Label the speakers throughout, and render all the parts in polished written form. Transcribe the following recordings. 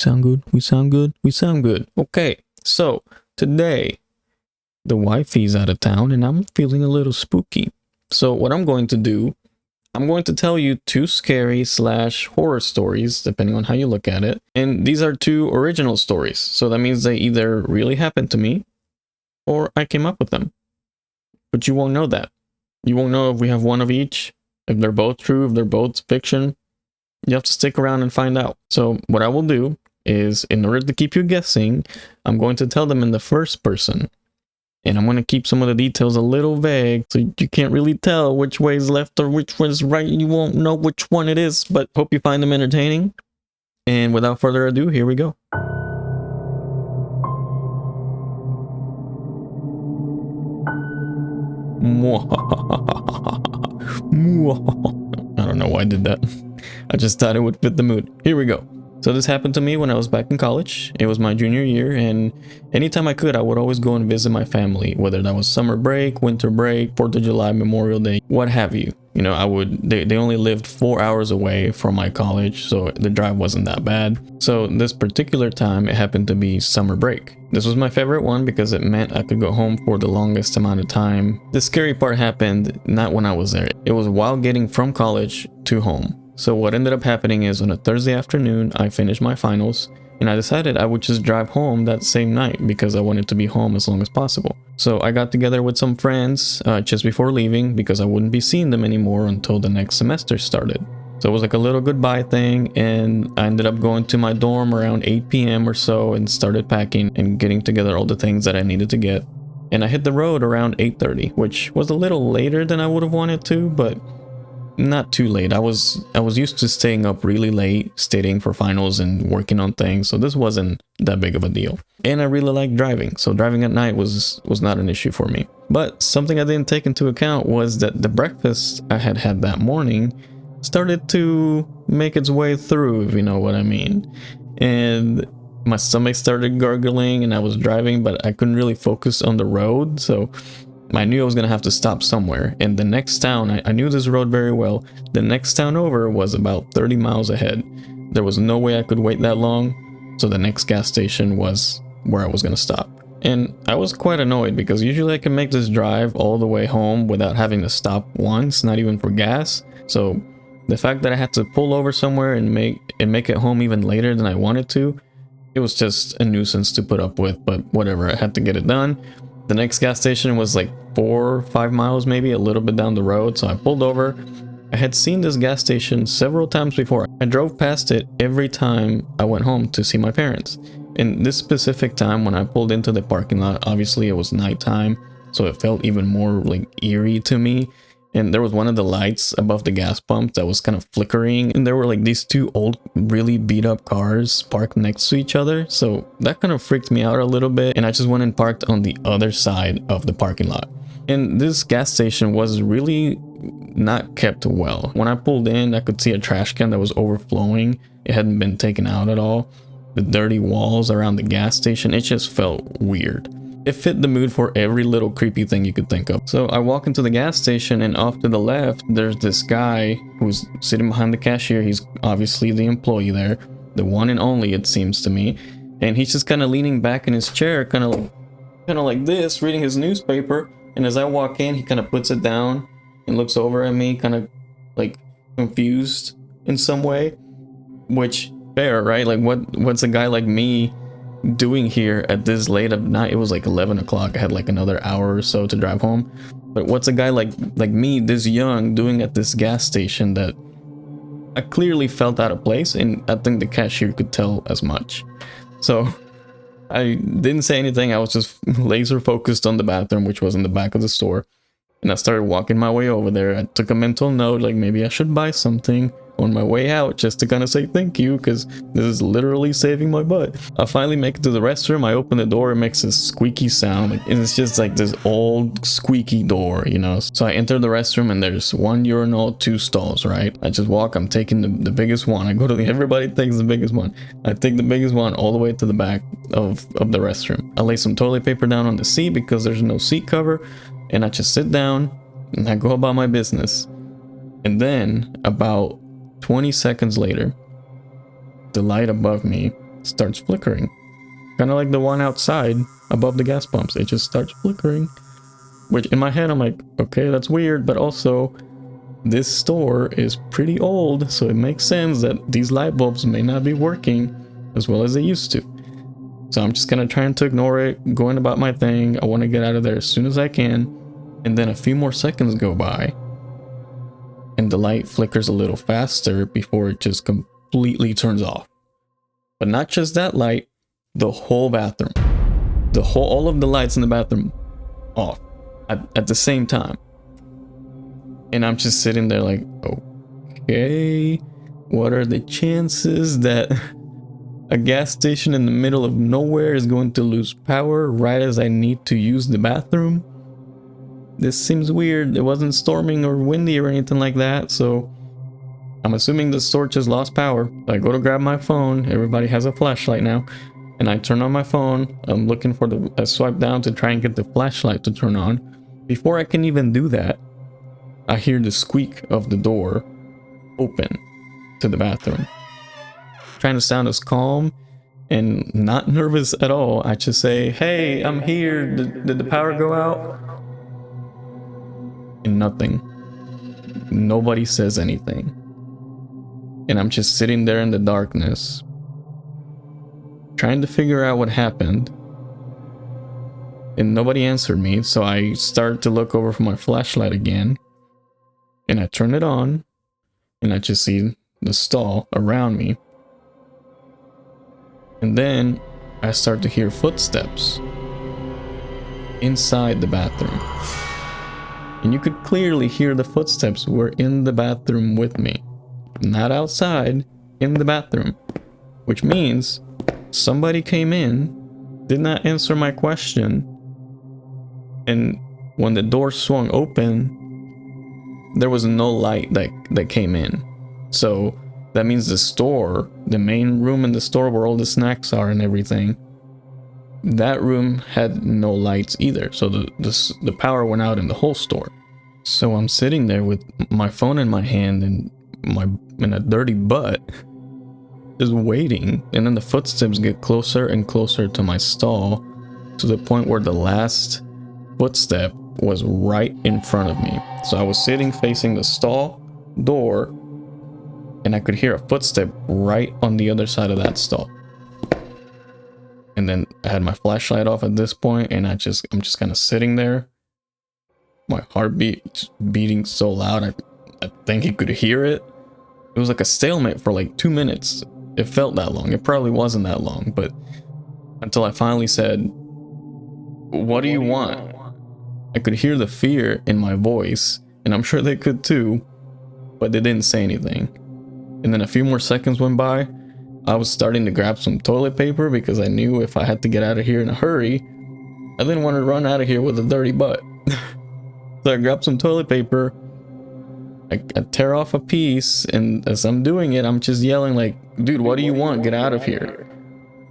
Speaker 1: Sound good? We sound good? We sound good. Okay, so today the wifey's out of town and I'm feeling a little spooky. So what I'm going to do, I'm going to tell you two scary slash horror stories, depending on how you look at it. And these are two original stories. So that means they either really happened to me or I came up with them. But you won't know that. You won't know if we have one of each, if they're both true, if they're both fiction. You have to stick around and find out. So what I will do is, in order to keep you guessing, I'm going to tell them in the first person. And I'm going to keep some of the details a little vague, so you can't really tell which way is left or which one is right. You won't know which one it is, but hope you find them entertaining. And without further ado, here we go. I don't know why I did that. I just thought it would fit the mood. Here we go. So this happened to me when I was back in college. It was my junior year, and anytime I could, I would always go and visit my family, whether that was summer break, winter break, 4th of July, Memorial Day, what have you. You know, they only lived 4 hours away from my college, so the drive wasn't that bad. So this particular time, it happened to be summer break. This was my favorite one because it meant I could go home for the longest amount of time. The scary part happened not when I was there. It was while getting from college to home. So what ended up happening is on a Thursday afternoon, I finished my finals and I decided I would just drive home that same night because I wanted to be home as long as possible. So I got together with some friends just before leaving because I wouldn't be seeing them anymore until the next semester started. So it was like a little goodbye thing, and I ended up going to my dorm around 8 p.m. or so and started packing and getting together all the things that I needed to get. And I hit the road around 8:30, which was a little later than I would have wanted to, but not too late. I was used to staying up really late, studying for finals and working on things, so this wasn't that big of a deal. And I really like driving, so driving at night was not an issue for me. But something I didn't take into account was that the breakfast I had had that morning started to make its way through, if you know what I mean. And my stomach started gurgling and I was driving, but I couldn't really focus on the road, so I knew I was going to have to stop somewhere. And the next town, I knew this road very well. The next town over was about 30 miles ahead. There was no way I could wait that long. So the next gas station was where I was going to stop. And I was quite annoyed because usually I can make this drive all the way home without having to stop once, not even for gas. So the fact that I had to pull over somewhere and make it home even later than I wanted to, it was just a nuisance to put up with, but whatever, I had to get it done. The next gas station was like 4 or 5 miles, maybe a little bit down the road. So I pulled over. I had seen this gas station several times before. I drove past it every time I went home to see my parents. And this specific time when I pulled into the parking lot, obviously it was nighttime, so it felt even more like eerie to me. And there was one of the lights above the gas pump that was kind of flickering, and there were like these two old, really beat up cars parked next to each other. So that kind of freaked me out a little bit, and I just went and parked on the other side of the parking lot. And this gas station was really not kept well. When I pulled in, I could see a trash can that was overflowing. It hadn't been taken out at all. The dirty walls around the gas station, it just felt weird. It fit the mood for every little creepy thing you could think of. So I walk into the gas station, and off to the left, there's this guy who's sitting behind the cashier. He's obviously the employee there, the one and only, it seems to me. And he's just kind of leaning back in his chair, kind of like this, reading his newspaper. And as I walk in, he kind of puts it down and looks over at me, kind of like confused in some way. Which, fair, right? Like what's a guy like me doing here at this late of night? It was like 11 o'clock. I had like another hour or so to drive home. But what's a guy like me, this young, doing at this gas station that I clearly felt out of place? And I think the cashier could tell as much. So I didn't say anything. I was just laser focused on the bathroom, which was in the back of the store. And I started walking my way over there. I took a mental note, like maybe I should buy something on my way out just to kind of say thank you, because this is literally saving my butt. I finally make it to the restroom. I open the door. It makes this squeaky sound, and it's just like this old squeaky door, you know. So I enter the restroom, and there's one urinal, 2 stalls, right? I just walk. I'm taking the biggest one. I go to everybody takes the biggest one. I take the biggest one all the way to the back of the restroom. I lay some toilet paper down on the seat because there's no seat cover, and I just sit down and I go about my business. And then about 20 seconds later, the light above me starts flickering. Kind of like the one outside above the gas pumps. It just starts flickering. Which in my head, I'm like, okay, that's weird. But also, this store is pretty old. So it makes sense that these light bulbs may not be working as well as they used to. So I'm just going to try to ignore it, going about my thing. I want to get out of there as soon as I can. And then a few more seconds go by. And the light flickers a little faster before it just completely turns off. But not just that light, the whole bathroom. All of the lights in the bathroom off at the same time. And I'm just sitting there like, okay, what are the chances that a gas station in the middle of nowhere is going to lose power right as I need to use the bathroom? This seems weird. It wasn't storming or windy or anything like that, so I'm assuming the store just lost power. I go to grab my phone. Everybody has a flashlight now. And I turn on my phone. I'm looking for I swipe down to try and get the flashlight to turn on. Before I can even do that, I hear the squeak of the door open to the bathroom. Trying to sound as calm and not nervous at all. I just say, hey, I'm here. Did the power go out? And nothing. Nobody says anything. And I'm just sitting there in the darkness, trying to figure out what happened. And nobody answered me, so I start to look over for my flashlight again. And I turn it on, and I just see the stall around me. And then I start to hear footsteps inside the bathroom. And you could clearly hear the footsteps were in the bathroom with me. Not outside, in the bathroom. Which means somebody came in, did not answer my question, and when the door swung open, there was no light that came in. So that means the store, the main room in the store where all the snacks are and everything, that room had no lights either. So the power went out in the whole store. So I'm sitting there with my phone in my hand and in a dirty butt, just waiting. And then the footsteps get closer and closer to my stall, to the point where the last footstep was right in front of me. So I was sitting facing the stall door, and I could hear a footstep right on the other side of that stall. And then I had my flashlight off at this point, and I'm just kind of sitting there. My heartbeat beating so loud, I think he could hear it. It was like a stalemate for like 2 minutes. It felt that long. It probably wasn't that long, but until I finally said, "What do you want?" I could hear the fear in my voice, and I'm sure they could too, but they didn't say anything. And then a few more seconds went by. I was starting to grab some toilet paper because I knew if I had to get out of here in a hurry, I didn't want to run out of here with a dirty butt. So I grabbed some toilet paper. I tear off a piece, and as I'm doing it, I'm just yelling like, "Dude, what do you want? Get out of here."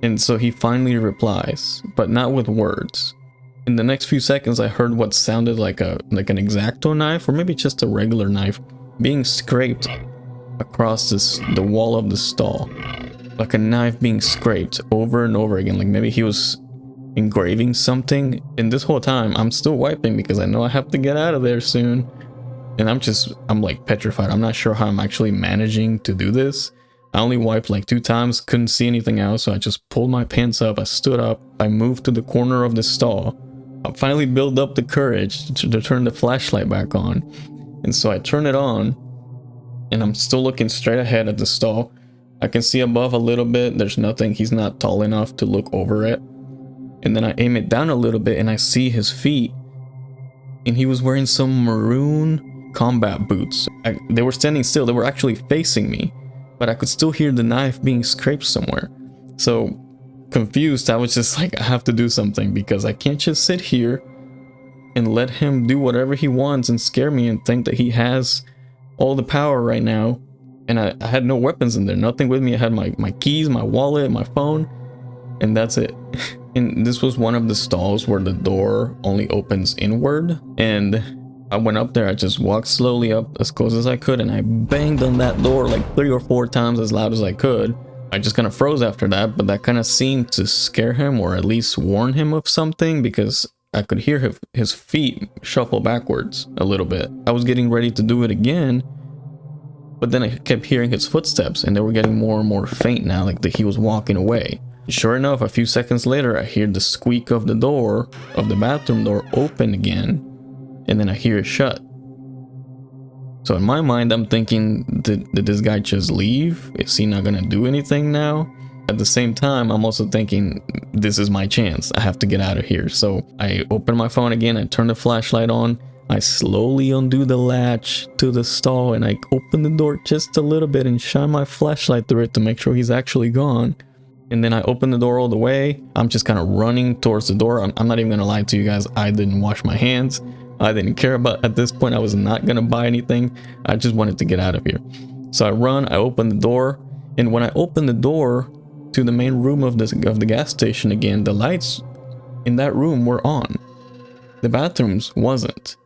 Speaker 1: And so he finally replies, but not with words. In the next few seconds, I heard what sounded like an X-Acto knife, or maybe just a regular knife, being scraped across the wall of the stall. Like a knife being scraped over and over again, like maybe he was engraving something. And this whole time, I'm still wiping because I know I have to get out of there soon. And I'm like petrified. I'm not sure how I'm actually managing to do this. I only wiped like 2 times, couldn't see anything else, so I just pulled my pants up, I stood up, I moved to the corner of the stall. I finally built up the courage to turn the flashlight back on. And so I turn it on, and I'm still looking straight ahead at the stall. I can see above a little bit, there's nothing, he's not tall enough to look over it. And then I aim it down a little bit and I see his feet. And he was wearing some maroon combat boots. They were standing still, they were actually facing me, but I could still hear the knife being scraped somewhere. So confused, I was just like, I have to do something, because I can't just sit here and let him do whatever he wants and scare me and think that he has all the power right now. And I had no weapons in there, nothing with me. I had my keys, my wallet, my phone, and that's it. And this was one of the stalls where the door only opens inward. And I went up there, I just walked slowly up as close as I could, and I banged on that door like 3 or 4 times as loud as I could. I just kind of froze after that, but that kind of seemed to scare him, or at least warn him of something, because I could hear his feet shuffle backwards a little bit. I was getting ready to do it again, but then I kept hearing his footsteps, and they were getting more and more faint now, like that he was walking away. Sure enough, a few seconds later, I hear the squeak of the door, of the bathroom door, open again, and then I hear it shut. So in my mind, I'm thinking, did this guy just leave? Is he not gonna do anything now? At the same time, I'm also thinking, this is my chance. I have to get out of here. So I open my phone again, I turn the flashlight on, I slowly undo the latch to the stall, and I open the door just a little bit and shine my flashlight through it to make sure he's actually gone. And then I open the door all the way. I'm just kind of running towards the door. I'm not even gonna lie to you guys, I didn't wash my hands. I didn't care about, at this point, I was not gonna buy anything. I just wanted to get out of here. So I run, I open the door, and when I open the door to the main room of the gas station again, the lights in that room were on. The bathrooms wasn't.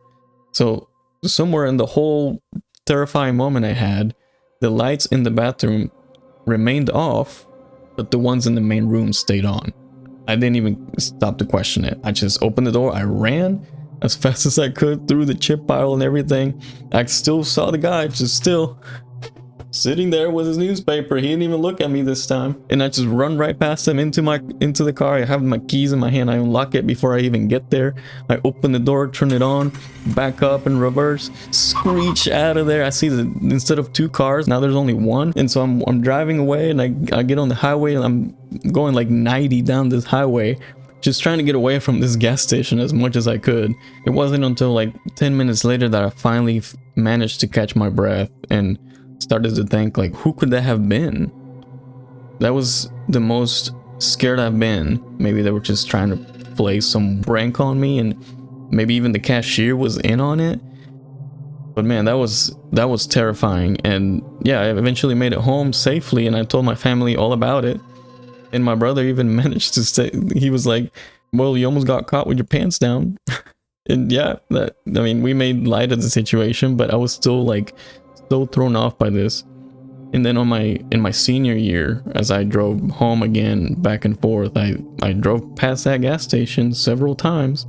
Speaker 1: So somewhere in the whole terrifying moment I had, the lights in the bathroom remained off, but the ones in the main room stayed on. I didn't even stop to question it. I just opened the door, I ran as fast as I could through the chip pile and everything. I still saw the guy just still sitting there with his newspaper. He didn't even look at me this time. And I just run right past him into the car. I have my keys in my hand. I unlock it before I even get there. I open the door, turn it on, back up in reverse, screech out of there. I see that instead of 2 cars, now there's only 1. And so I'm driving away, and I get on the highway, and I'm going like 90 down this highway, just trying to get away from this gas station as much as I could. It wasn't until like 10 minutes later that I finally managed to catch my breath and started to think, like, who could that have been? That was the most scared I've been. Maybe they were just trying to play some prank on me, and maybe even the cashier was in on it. But man, that was terrifying. And yeah, I eventually made it home safely, and I told my family all about it. And my brother even managed to say, he was like, well, you almost got caught with your pants down. And yeah, we made light of the situation, but I was still like so thrown off by this. And then in my senior year, as I drove home again back and forth, I drove past that gas station several times.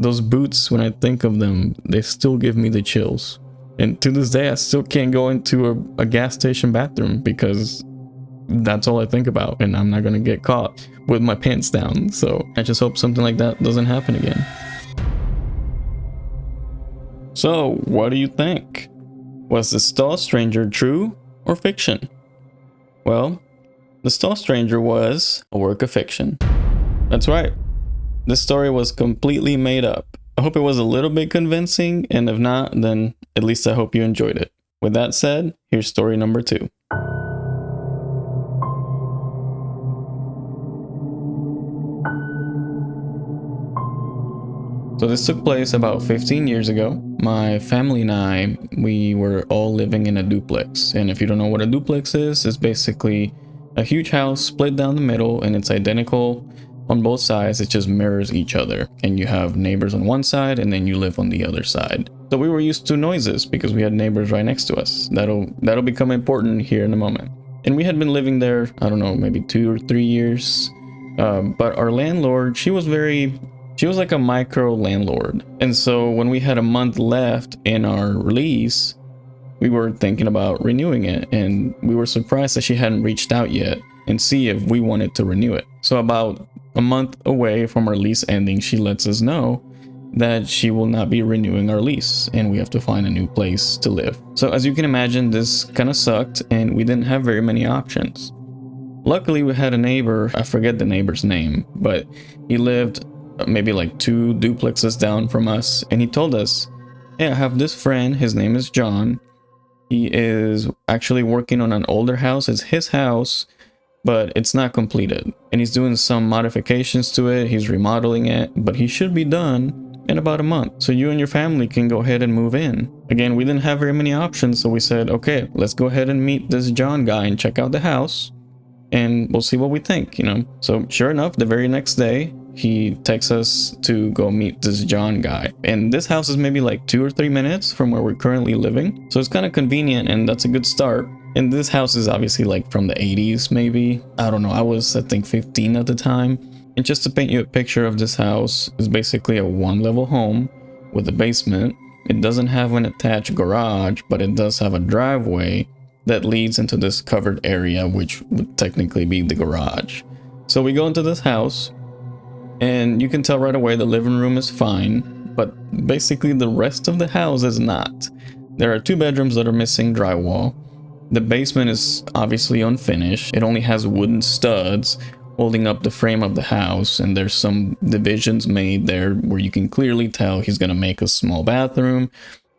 Speaker 1: Those boots, when I think of them, they still give me the chills. And to this day, I still can't go into a gas station bathroom because that's all I think about, and I'm not gonna get caught with my pants down. So I just hope something like that doesn't happen again. So what do you think? Was the stall stranger true or fiction? Well, the stall stranger was a work of fiction. That's right. This story was completely made up. I hope it was a little bit convincing, and if not, then at least I hope you enjoyed it. With that said, here's story number 2. So this took place about 15 years ago. My family and I, we were all living in a duplex. And if you don't know what a duplex is, it's basically a huge house split down the middle, and it's identical on both sides. It just mirrors each other. And you have neighbors on one side, and then you live on the other side. So we were used to noises because we had neighbors right next to us. That'll become important here in a moment. And we had been living there, I don't know, maybe 2 or 3 years. But our landlord, she was like a micro landlord. And so when we had a month left in our lease, we were thinking about renewing it, and we were surprised that she hadn't reached out yet and see if we wanted to renew it. So about a month away from our lease ending, she lets us know that she will not be renewing our lease, and we have to find a new place to live. So as you can imagine, this kind of sucked, and we didn't have very many options. Luckily, we had a neighbor, I forget the neighbor's name, but he lived maybe like 2 duplexes down from us, and he told us, hey, I have this friend, his name is John. He is actually working on an older house. It's his house, but it's not completed, and he's doing some modifications to it. He's remodeling it, but he should be done in about a month, so you and your family can go ahead and move in. Again, we didn't have very many options, so we said, okay, let's go ahead and meet this John guy and check out the house, and we'll see what we think, So sure enough, the very next day, he texts us to go meet this John guy. And this house is maybe like 2 or 3 minutes from where we're currently living. So it's kind of convenient, and that's a good start. And this house is obviously like from the 80s, maybe. I don't know. I think 15 at the time. And just to paint you a picture of this house, it's basically a one-level home with a basement. It doesn't have an attached garage, but it does have a driveway that leads into this covered area, which would technically be the garage. So we go into this house, and you can tell right away the living room is fine, but basically the rest of the house is not. There are 2 bedrooms that are missing drywall. The basement is obviously unfinished. It only has wooden studs holding up the frame of the house, and there's some divisions made there where you can clearly tell he's gonna make a small bathroom.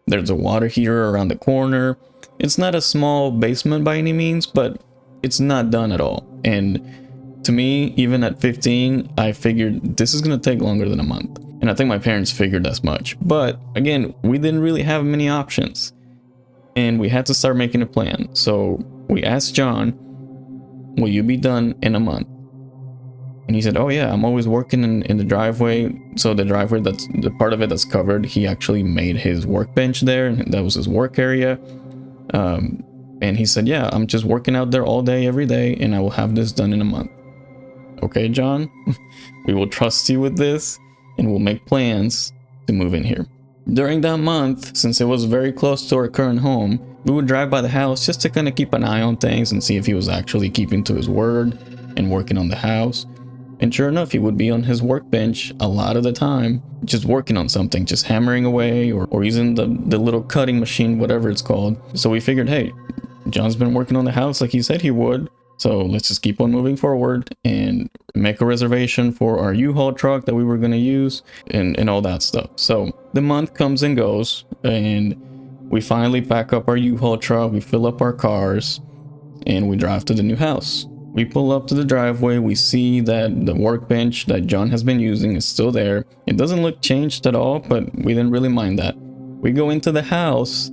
Speaker 1: There's a water heater around the corner. It's not a small basement by any means, but it's not done at all. And to me, even at 15, I figured this is gonna take longer than a month. And I think my parents figured as much. But again, we didn't really have many options, and we had to start making a plan. So we asked John, will you be done in a month? And he said, oh yeah, I'm always working in the driveway. So the driveway, that's the part of it that's covered, he actually made his workbench there, and that was his work area. And he said, yeah, I'm just working out there all day, every day, and I will have this done in a month. Okay, John, we will trust you with this, and we'll make plans to move in here. During that month, since it was very close to our current home, we would drive by the house just to kind of keep an eye on things and see if he was actually keeping to his word and working on the house. And sure enough, he would be on his workbench a lot of the time, just working on something, just hammering away or using the little cutting machine, whatever it's called. So we figured, hey, John's been working on the house like he said he would. So let's just keep on moving forward and make a reservation for our U-Haul truck that we were going to use and all that stuff. So the month comes and goes, and we finally pack up our U-Haul truck, we fill up our cars, and we drive to the new house. We pull up to the driveway, we see that the workbench that John has been using is still there. It doesn't look changed at all, but we didn't really mind that. We go into the house,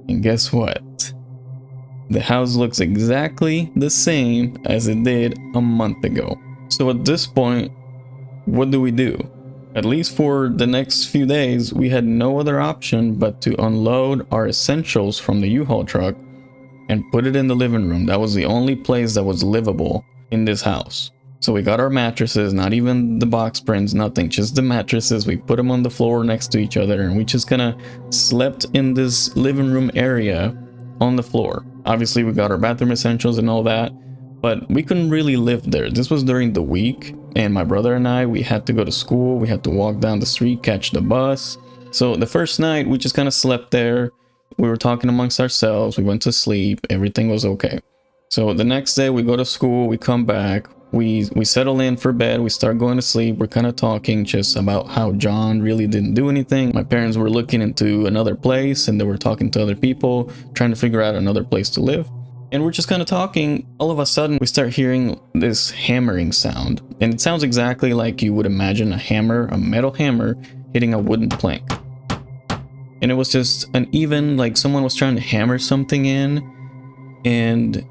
Speaker 1: and guess what? The house looks exactly the same as it did a month ago. So at this point, what do? At least for the next few days, we had no other option but to unload our essentials from the U-Haul truck and put it in the living room. That was the only place that was livable in this house. So we got our mattresses, not even the box springs, nothing, just the mattresses. We put them on the floor next to each other, and we just kind of slept in this living room area on the floor. Obviously, we got our bathroom essentials and all that, but we couldn't really live there. This was during the week, and my brother and I, we had to go to school. We had to walk down the street, catch the bus. So the first night, we just kind of slept there. We were talking amongst ourselves. We went to sleep. Everything was okay. So the next day, we go to school. We come back. We settle in for bed. We start going to sleep. We're kind of talking just about how John really didn't do anything. My parents were looking into another place, and they were talking to other people, trying to figure out another place to live. And we're just kind of talking. All of a sudden, we start hearing this hammering sound. And it sounds exactly like you would imagine a hammer, a metal hammer, hitting a wooden plank. And it was just an even, like someone was trying to hammer something in. And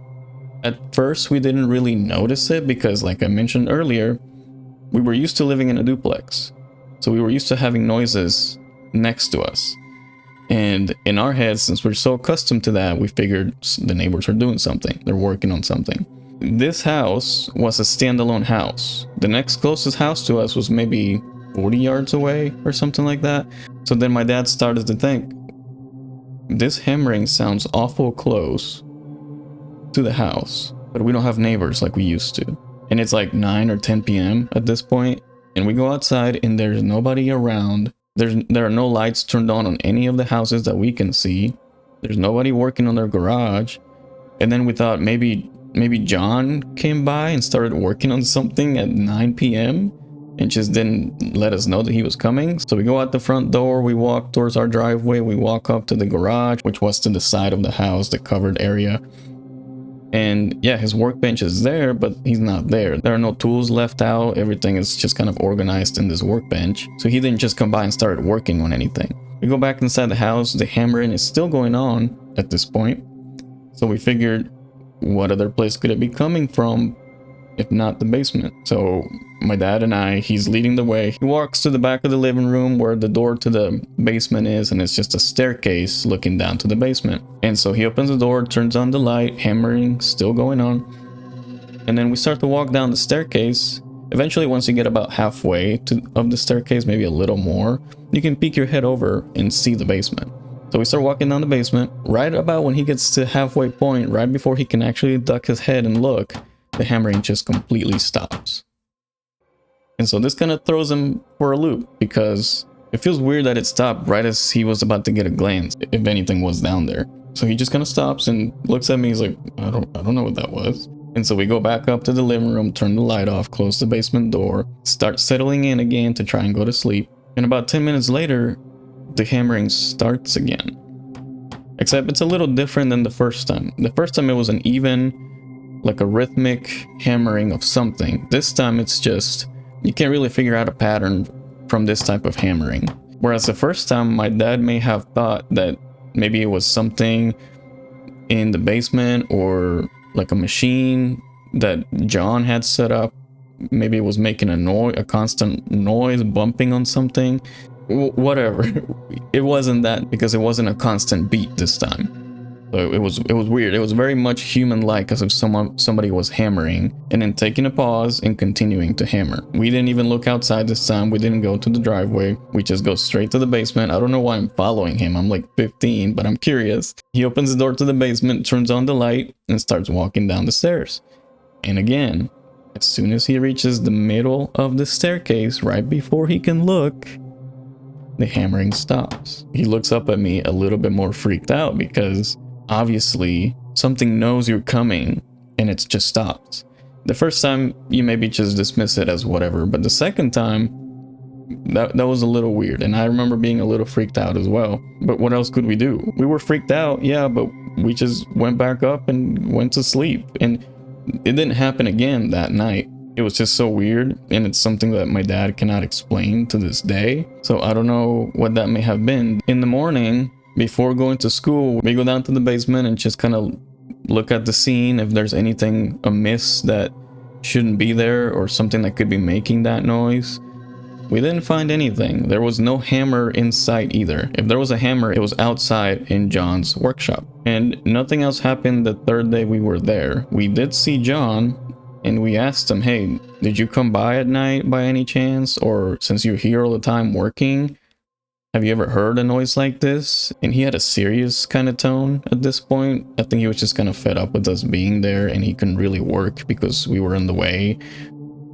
Speaker 1: at first, we didn't really notice it because, like I mentioned earlier, we were used to living in a duplex. So we were used to having noises next to us. And in our heads, since we're so accustomed to that, we figured the neighbors are doing something. They're working on something. This house was a standalone house. The next closest house to us was maybe 40 yards away or something like that. So then my dad started to think, this hammering sounds awful close to the house, but we don't have neighbors like we used to. And it's like 9 or 10 p.m. at this point, and we go outside and there's nobody around. There are no lights turned on any of the houses that we can see. There's nobody working on their garage. And then we thought maybe John came by and started working on something at 9 p.m. and just didn't let us know that he was coming. So we go out the front door, we walk towards our driveway, we walk up to the garage, which was to the side of the house, the covered area. And yeah, his workbench is there, but he's not there. There are no tools left out. Everything is just kind of organized in this workbench. So he didn't just come by and start working on anything. We go back inside the house. The hammering is still going on at this point. So we figured, what other place could it be coming from if not the basement. So my dad and he's leading the way. He walks to the back of the living room where the door to the basement is, and it's just a staircase looking down to the basement. And so he opens the door, turns on the light, hammering still going on. And then we start to walk down the staircase. Eventually, once you get about halfway of the staircase, maybe a little more, you can peek your head over and see the basement. So we start walking down the basement. Right about when he gets to halfway point, right before he can actually duck his head and look, the hammering just completely stops. And so this kind of throws him for a loop, because it feels weird that it stopped right as he was about to get a glance, if anything was down there. So he just kind of stops and looks at me. He's like, I don't know what that was. And so we go back up to the living room, turn the light off, close the basement door, start settling in again to try and go to sleep. And about 10 minutes later, the hammering starts again. Except it's a little different than the first time. The first time it was an even, like a rhythmic hammering of something. This time it's just, you can't really figure out a pattern from this type of hammering. Whereas the first time, my dad may have thought that maybe it was something in the basement, or like a machine that John had set up. Maybe it was making a constant noise, bumping on something. Whatever. It wasn't that, because it wasn't a constant beat this time. So it was weird. It was very much human-like, as if somebody was hammering and then taking a pause and continuing to hammer. We didn't even look outside this time. We didn't go to the driveway. We just go straight to the basement. I don't know why I'm following him. I'm like 15, but I'm curious. He opens the door to the basement, turns on the light, and starts walking down the stairs. And again, as soon as he reaches the middle of the staircase, right before he can look, the hammering stops. He looks up at me a little bit more freaked out, because obviously something knows you're coming and it's just stopped. The first time you maybe just dismiss it as whatever, but the second time that was a little weird, and I remember being a little freaked out as well. But what else could we do? We were freaked out, yeah, but we just went back up and went to sleep, and it didn't happen again that night. It was just so weird, and it's something that my dad cannot explain to this day. So I don't know what that may have been. In the morning, before going to school, we go down to the basement and just kind of look at the scene, if there's anything amiss that shouldn't be there, or something that could be making that noise. We didn't find anything. There was no hammer in sight either. If there was a hammer, it was outside in John's workshop. And nothing else happened the third day we were there. We did see John, and we asked him, hey, did you come by at night by any chance? Or since you're here all the time working, have you ever heard a noise like this? And he had a serious kind of tone at this point. I think he was just kind of fed up with us being there, and he couldn't really work because we were in the way.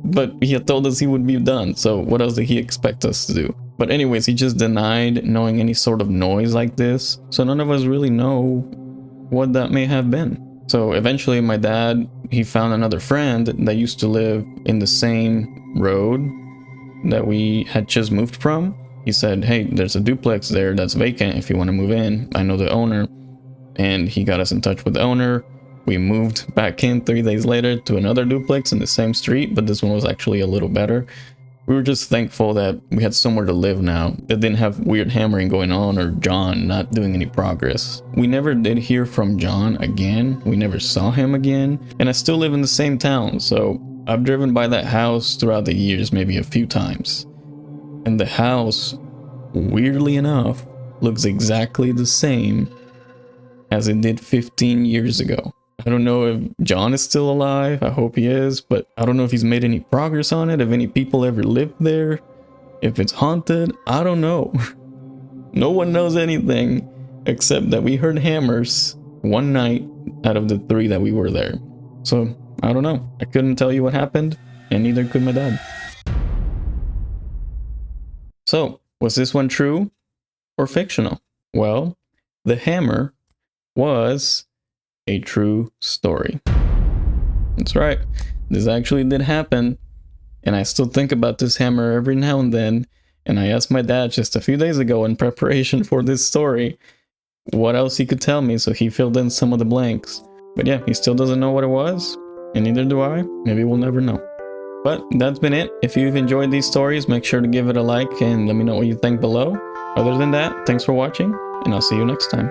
Speaker 1: But he had told us he would be done, so what else did he expect us to do? But anyways, he just denied knowing any sort of noise like this, so none of us really know what that may have been. So eventually my dad, he found another friend that used to live in the same road that we had just moved from. He said, hey, there's a duplex there that's vacant if you want to move in. I know the owner. And he got us in touch with the owner. We moved back in 3 days later to another duplex in the same street, but this one was actually a little better. We were just thankful that we had somewhere to live now that didn't have weird hammering going on, or John not doing any progress. We never did hear from John again. We never saw him again. And I still live in the same town, so I've driven by that house throughout the years maybe a few times. And the house, weirdly enough, looks exactly the same as it did 15 years ago. I don't know if John is still alive. I hope he is, but I don't know if he's made any progress on it, if any people ever lived there, if it's haunted. I don't know. No one knows anything except that we heard hammers one night out of the 3 that we were there. So I don't know. I couldn't tell you what happened, and neither could my dad. So was this one true or fictional? Well, the hammer was a true story. That's right. This actually did happen, and I still think about this hammer every now and then. And I asked my dad just a few days ago in preparation for this story what else he could tell me, so he filled in some of the blanks. But yeah, he still doesn't know what it was, and neither do I. Maybe we'll never know. But that's been it. If you've enjoyed these stories, make sure to give it a like and let me know what you think below. Other than that, thanks for watching, and I'll see you next time.